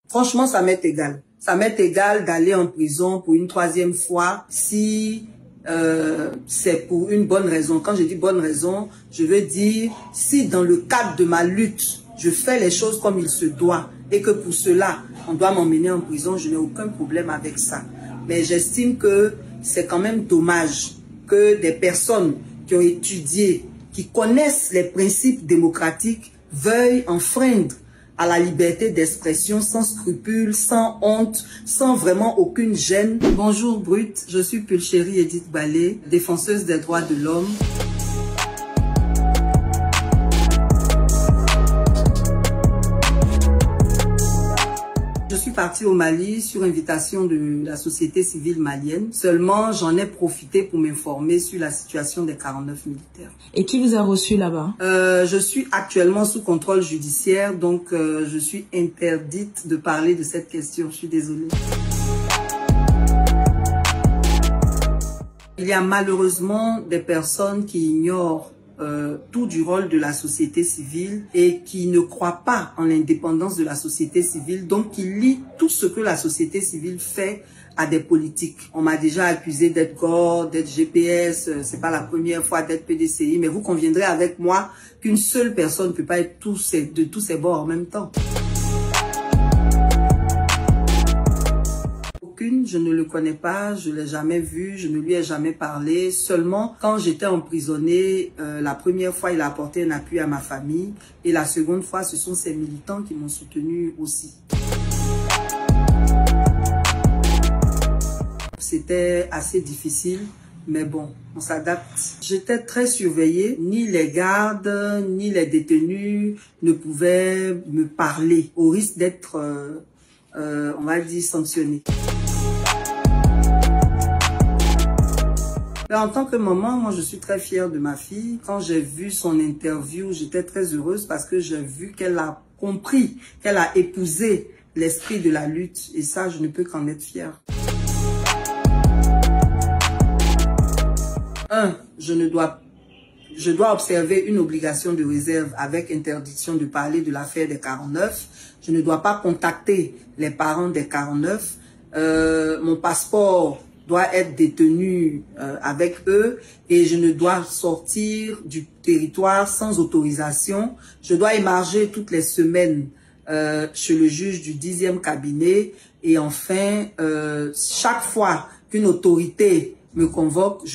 Franchement, ça m'est égal. Ça m'est égal d'aller en prison pour une troisième fois si c'est pour une bonne raison. Quand je dis bonne raison, je veux dire si dans le cadre de ma lutte, je fais les choses comme il se doit et que pour cela, on doit m'emmener en prison, je n'ai aucun problème avec ça. Mais j'estime que c'est quand même dommage que des personnes qui ont étudié, qui connaissent les principes démocratiques, veuillent enfreindre à la liberté d'expression sans scrupule, sans honte, sans vraiment aucune gêne. Bonjour Brut, je suis Pulchérie Edith Ballet, défenseuse des droits de l'homme. Je suis partie au Mali sur invitation de la société civile malienne. Seulement, j'en ai profité pour m'informer sur la situation des 49 militaires. Et qui vous a reçu là-bas? Je suis actuellement sous contrôle judiciaire, donc je suis interdite de parler de cette question. Je suis désolée. Il y a malheureusement des personnes qui ignorent tout du rôle de la société civile et qui ne croient pas en l'indépendance de la société civile, donc qui lient tout ce que la société civile fait à des politiques. On m'a déjà accusé d'être gore, d'être GPS, c'est pas la première fois d'être PDCI, mais vous conviendrez avec moi qu'une seule personne ne peut pas être de tous ces bords en même temps. Je ne le connais pas, je ne l'ai jamais vu, je ne lui ai jamais parlé. Seulement, quand j'étais emprisonnée, la première fois, il a apporté un appui à ma famille. Et la seconde fois, ce sont ces militants qui m'ont soutenu aussi. C'était assez difficile, mais bon, on s'adapte. J'étais très surveillée. Ni les gardes, ni les détenus ne pouvaient me parler, au risque d'être, on va dire, sanctionnés. En tant que maman, moi je suis très fière de ma fille. Quand j'ai vu son interview, j'étais très heureuse parce que j'ai vu qu'elle a compris, qu'elle a épousé l'esprit de la lutte. Et ça, je ne peux qu'en être fière. Je dois observer une obligation de réserve avec interdiction de parler de l'affaire des 49. Je ne dois pas contacter les parents des 49. Mon passeport doit être détenu avec eux et je ne dois sortir du territoire sans autorisation. Je dois émarger toutes les semaines chez le juge du 10e cabinet et enfin, chaque fois qu'une autorité me convoque,